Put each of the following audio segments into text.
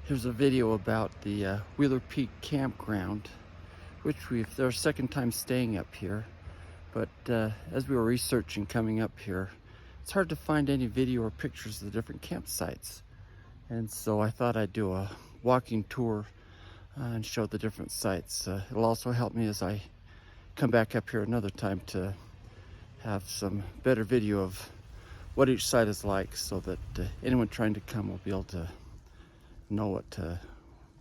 Here's a video about the Wheeler Peak Campground, which they're our second time staying up here. But as we were researching coming up here, it's hard to find any video or pictures of the different campsites. And so I thought I'd do a walking tour and show the different sites. It'll also help me as I come back up here another time to have some better video of what each site is like, so that anyone trying to come will be able to know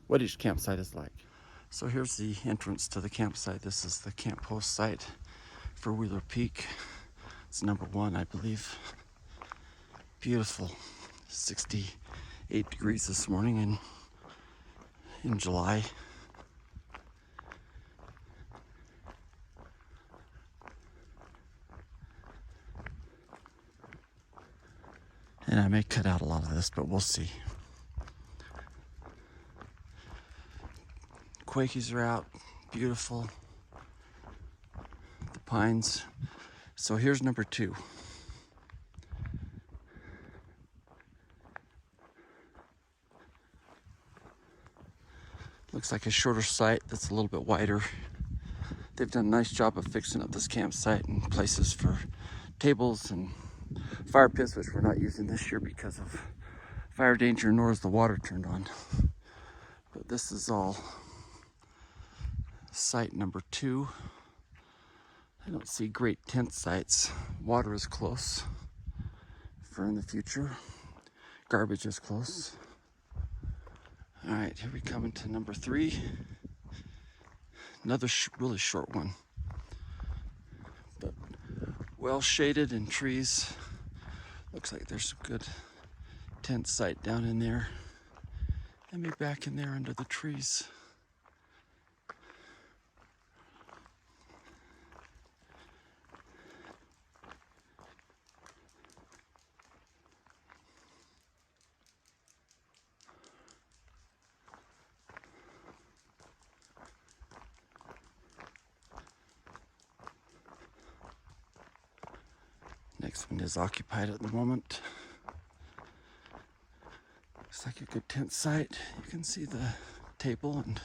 what each campsite is like. So here's the entrance to the campsite. This is the camp host site for Wheeler Peak. It's number 1, I believe. Beautiful. 68 degrees this morning in July. And I may cut out a lot of this, but we'll see. Quakies are out, beautiful. The pines. So here's number 2. Looks like a shorter site that's a little bit wider. They've done a nice job of fixing up this campsite and places for tables and fire pits, which we're not using this year because of fire danger, nor is the water turned on. But this is all site number 2. I don't see great tent sites. Water is close for in the future. Garbage is close. All right, here we come into number 3. Another really short one, but well shaded in trees. Looks like there's some good tent site down in there. And maybe back in there under the trees. Next one is occupied at the moment. Looks like a good tent site. You can see the table and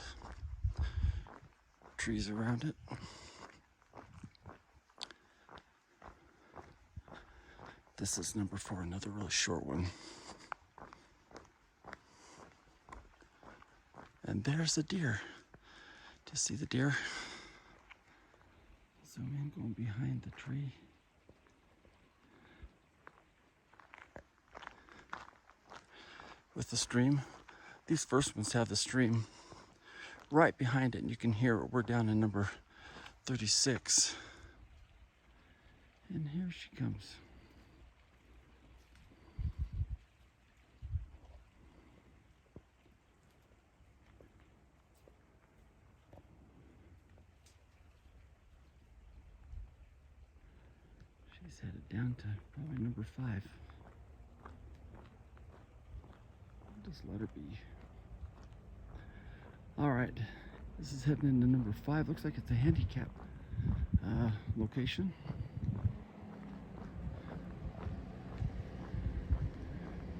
trees around it. This is number 4, another really short one. And there's a deer. Do you see the deer? Zoom in, going behind the tree. With the stream. These first ones have the stream right behind it, and you can hear it. We're down in number 36. And here she comes. She's headed down to probably number 5. Just let her be. All right, this is heading into number 5. Looks like it's a handicap location.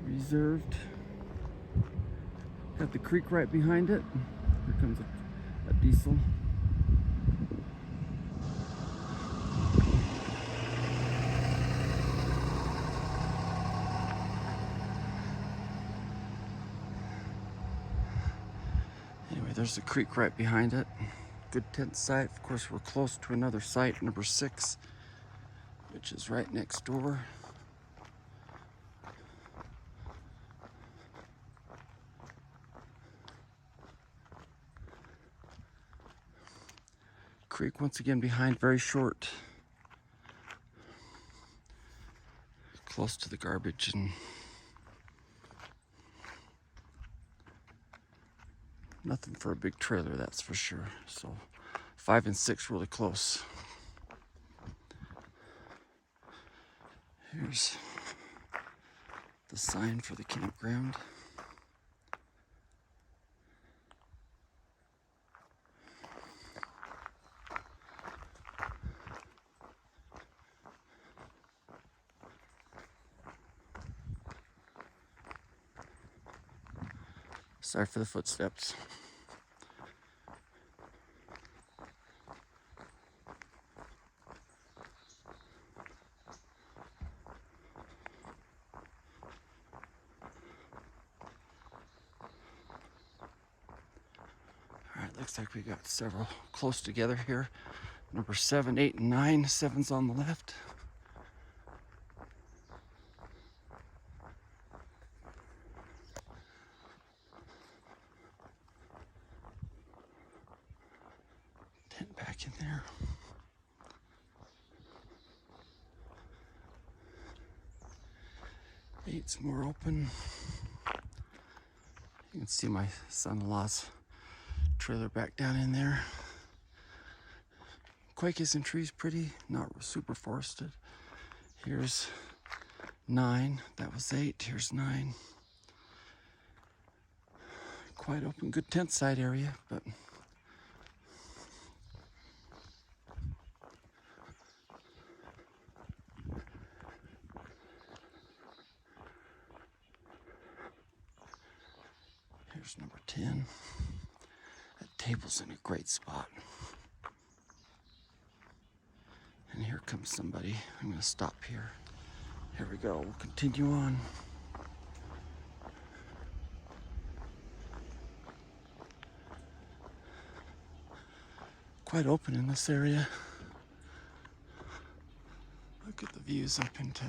Reserved. Got the creek right behind it. Here comes a diesel. There's a creek right behind it. Good tent site. Of course, we're close to another site, number 6, which is right next door. Creek once again behind, very short. Close to the garbage and nothing for a big trailer, that's for sure. So 5 and 6 really close. Here's the sign for the campground. Sorry for the footsteps. All right, looks like we got several close together here. Number 7, 8, and 9. 7's on the left. Tent back in there. Eight's more open. You can see my son-in-law's trailer back down in there. Quakes and trees, pretty, not super forested. Here's 9, that was 8, here's 9. Quite open, good tent site area, but here's number 10. That table's in a great spot. And here comes somebody. I'm gonna stop here. Here we go, we'll continue on. Quite open in this area. Look at the views up into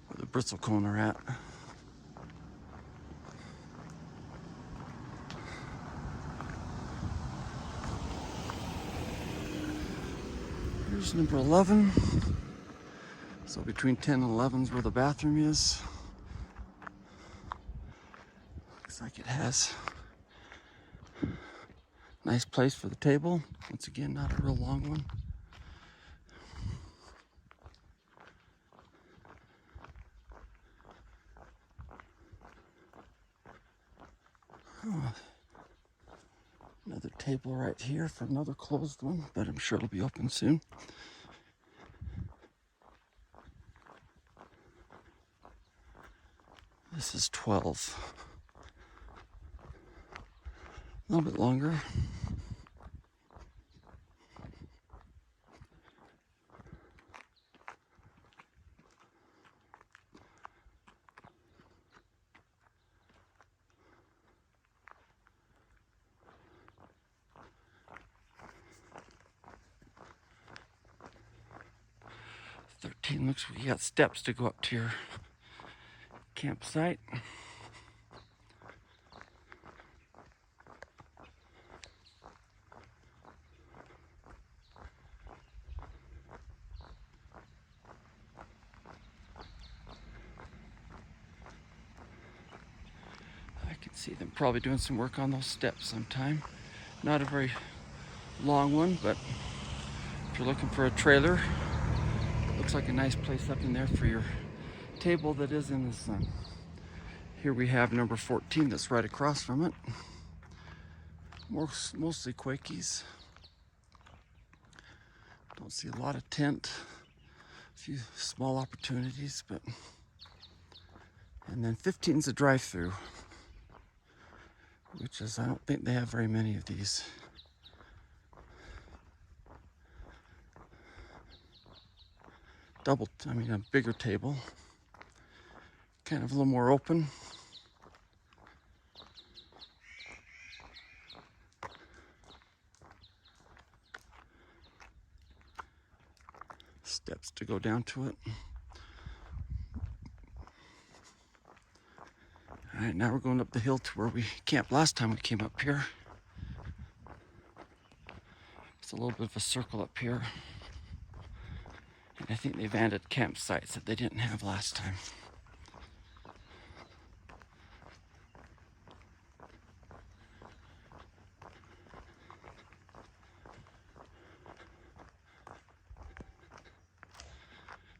where the bristlecone are at. Here's number 11. So between 10 and 11 is where the bathroom is. Looks like it has a nice place for the table. Once again, not a real long one. Oh, another table right here for another closed one, but I'm sure it'll be open soon. This is 12. A little bit longer. Looks like you got steps to go up to your campsite. I can see them probably doing some work on those steps sometime. Not a very long one, but if you're looking for a trailer, looks like a nice place up in there for your table that is in the sun. Here we have number 14 that's right across from it. Mostly Quakies. Don't see a lot of tent. A few small opportunities, but... And then 15's a drive-through, which is, I don't think they have very many of these. A bigger table. Kind of a little more open. Steps to go down to it. All right, now we're going up the hill to where we camped last time we came up here. It's a little bit of a circle up here. And I think they've added campsites that they didn't have last time.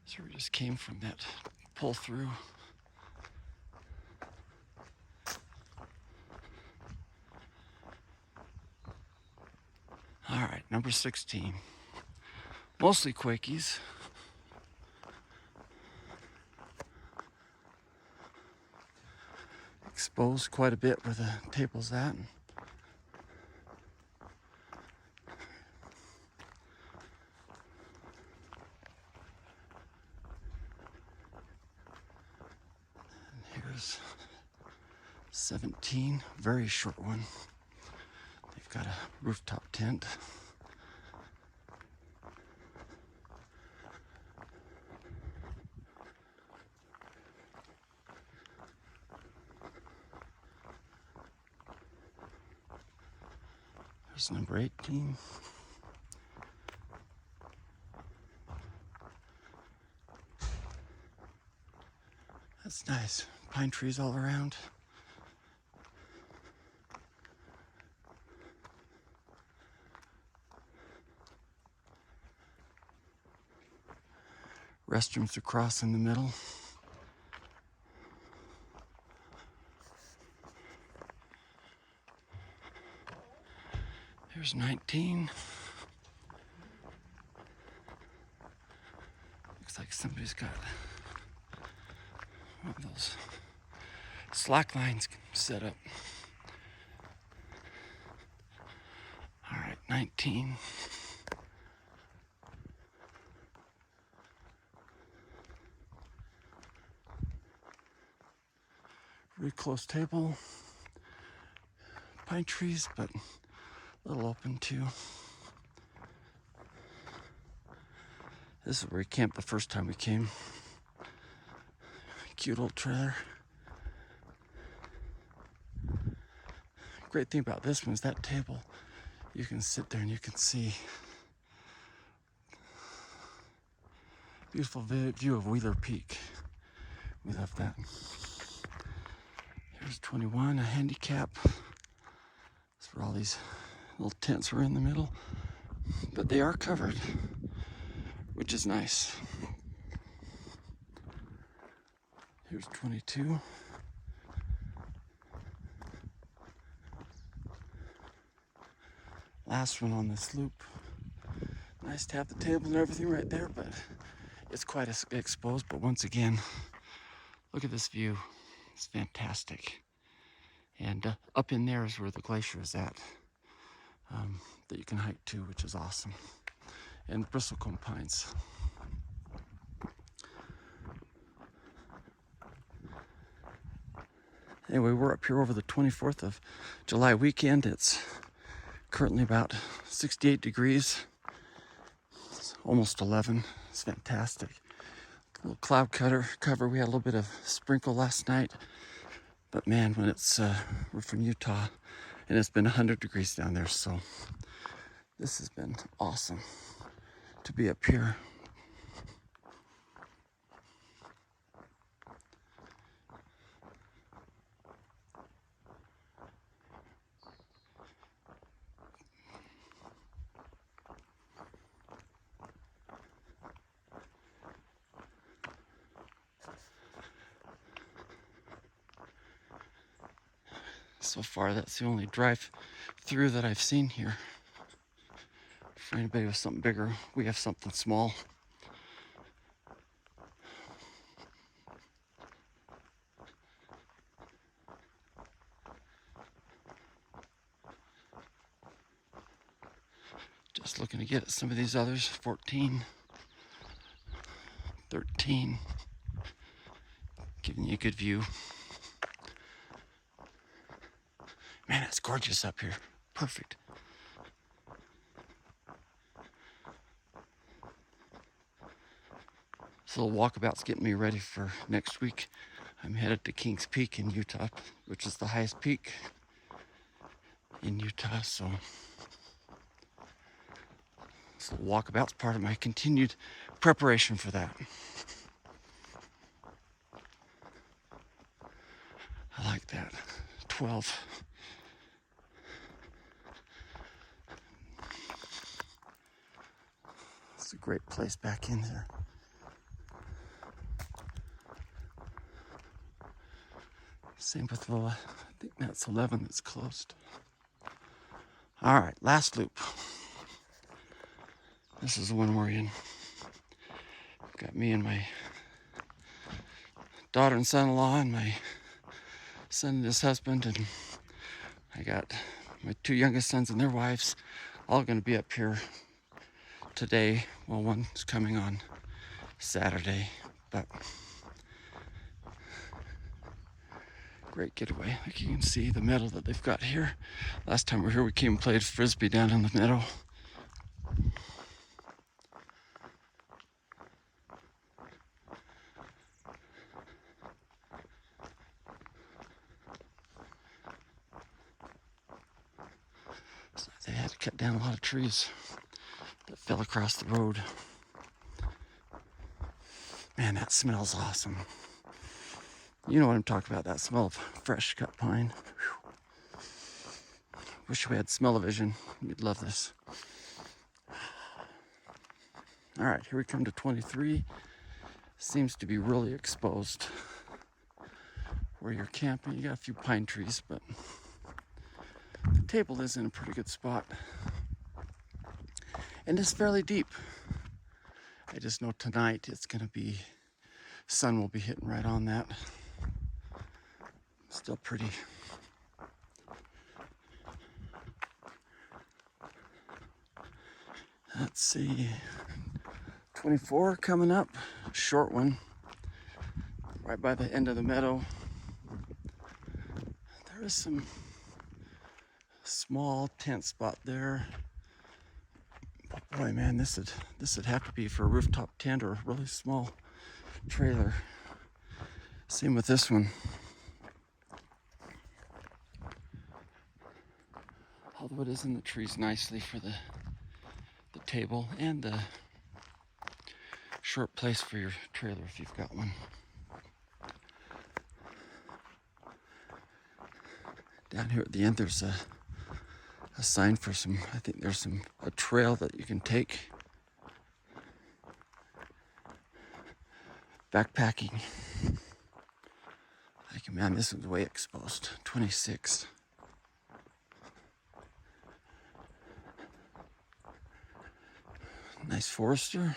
So we just came from that pull through. All right, number 16. Mostly Quakies. exposed quite a bit where the table's at. And here's 17, very short one. They've got a rooftop tent. There's number 18. That's nice. Pine trees all around. Restrooms across in the middle. There's 19. Looks like somebody's got one of those slack lines set up. All right, 19. Really close table. Pine trees, but a little open too. This is where we camped the first time we came. Cute old trailer. Great thing about this one is that table. You can sit there and you can see beautiful view of Wheeler Peak. We love that. Here's 21, a handicap. That's where all these little tents are in the middle. But they are covered, which is nice. Here's 22. Last one on this loop. Nice to have the table and everything right there, but it's quite exposed. But once again, look at this view. It's fantastic. And up in there is where the glacier is at, that you can hike to, which is awesome. And bristlecone pines. Anyway, we're up here over the 24th of July weekend. It's currently about 68 degrees. It's almost 11. It's fantastic. A little cloud cover. We had a little bit of sprinkle last night. But man, when it's, we're from Utah, and it's been 100 degrees down there, so this has been awesome to be up here. So far, that's the only drive-through that I've seen here. For anybody with something bigger, we have something small. Just looking to get at some of these others. 14, 13, giving you a good view. Man, it's gorgeous up here. Perfect. This little walkabout's getting me ready for next week. I'm headed to Kings Peak in Utah, which is the highest peak in Utah, so this little walkabout's part of my continued preparation for that. I like that. 12. It's a great place back in there. Same with the, I think that's 11 that's closed. All right, last loop. This is the one we're in. Got me and my daughter and son-in-law and my son and his husband, and I got my two youngest sons and their wives, all going to be up here today. Well, one's coming on Saturday, but great getaway. Like you can see the meadow that they've got here. Last time we were here, we came and played frisbee down in the meadow. So they had to cut down a lot of trees that fell across the road. Man, that smells awesome. You know what I'm talking about, that smell of fresh cut pine. Whew. Wish we had smell-o-vision. You'd love this. All right, here we come to 23. Seems to be really exposed. Where you're camping, you got a few pine trees, but the table is in a pretty good spot. And it's fairly deep. I just know tonight it's gonna be, sun will be hitting right on that. Still pretty. Let's see, 24 coming up, short one, right by the end of the meadow. There is some small tent spot there. But boy, man, this would have to be for a rooftop tent or a really small trailer. Same with this one. Although it is in the trees nicely for the table and the short place for your trailer if you've got one. Down here at the end there's a sign for some, I think there's a trail that you can take. Backpacking. Like, man, this one's way exposed. 26. Nice Forester.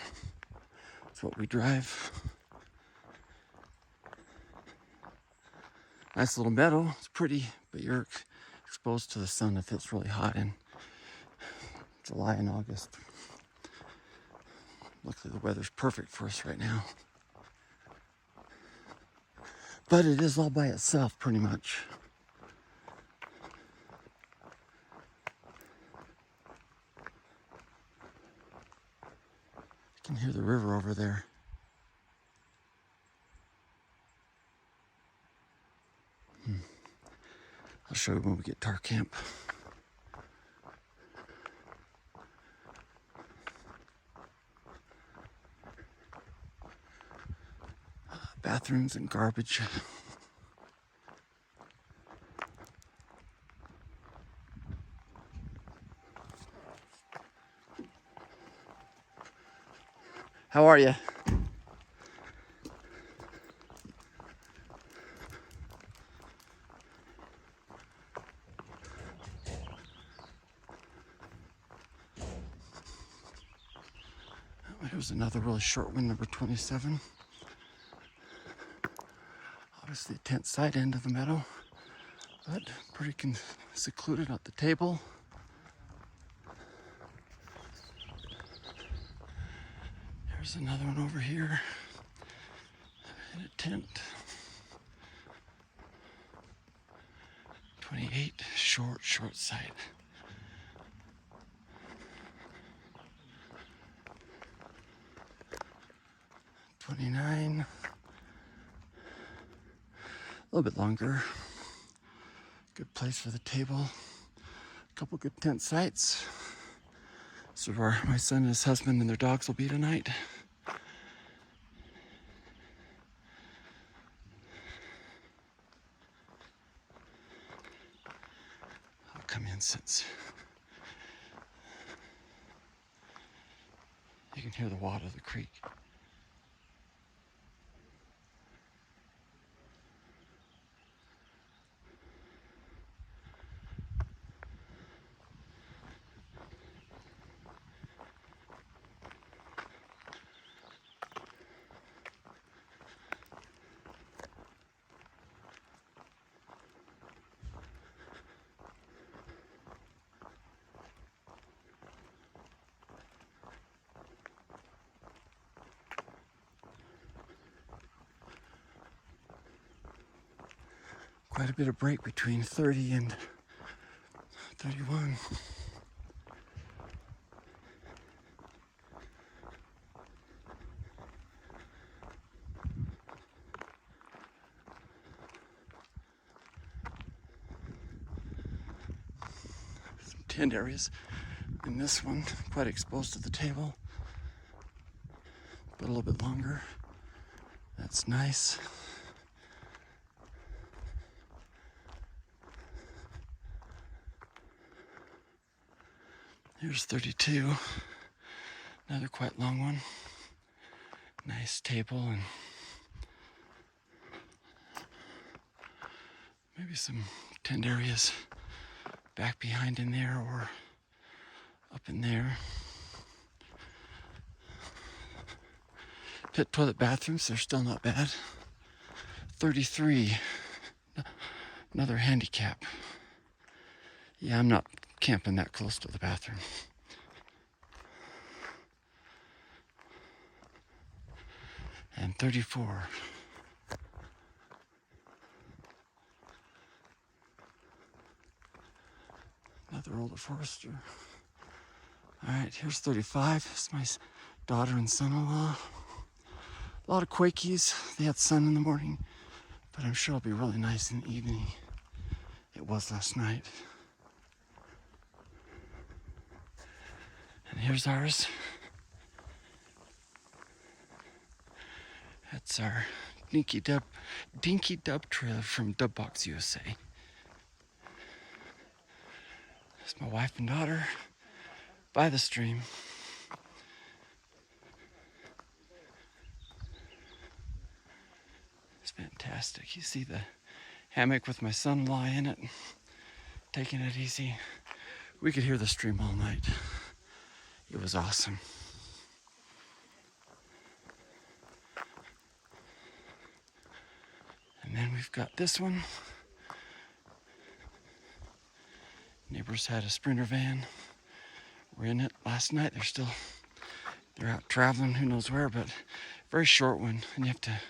That's what we drive. Nice little meadow. It's pretty, but you're exposed to the sun if it's really hot in July and August. Luckily the weather's perfect for us right now. But it is all by itself pretty much. You can hear the river over there. I'll show you when we get to our camp. Bathrooms and garbage. How are you? Here's another really short one, number 27. Obviously the tent side end of the meadow, but pretty secluded at the table. There's another one over here in a tent. 28, short side. $29. A little bit longer. Good place for the table. A couple good tent sites. This is where my son and his husband and their dogs will be tonight. I'll come in since you can hear the water of the creek. quite a bit of break between 30 and 31. Some tent areas in this one, quite exposed to the table, but a little bit longer. That's nice. Here's 32, another quite long one. Nice table and maybe some tent areas back behind in there or up in there. Pit, toilet, bathrooms, they're still not bad. 33, another handicap. Yeah, I'm not camping that close to the bathroom. And 34. Another older Forester. All right, here's 35. It's my daughter and son-in-law. A lot of Quakies. They had sun in the morning, but I'm sure it'll be really nice in the evening. It was last night. And here's ours. That's our Dinky Dub trailer from Dubbox, USA. That's my wife and daughter by the stream. It's fantastic. You see the hammock with my son-in-law in it, taking it easy. We could hear the stream all night. It was awesome. And then we've got this one. Neighbors had a Sprinter van. We're in it last night. They're out traveling, who knows where, but very short one. And you have to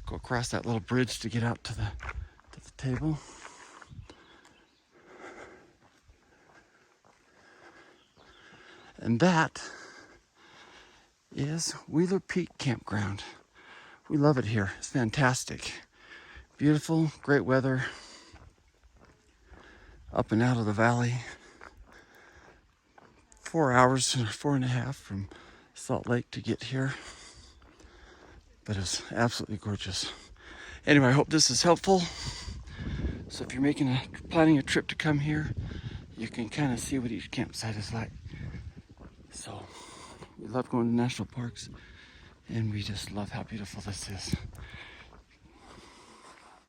go across that little bridge to get out to the table. And that is Wheeler Peak Campground. We love it here. It's fantastic. Beautiful, great weather. Up and out of the valley. 4 hours, 4.5 from Salt Lake to get here. But it's absolutely gorgeous. Anyway, I hope this is helpful. So if you're planning a trip to come here, you can kind of see what each campsite is like. So we love going to national parks, and we just love how beautiful this is.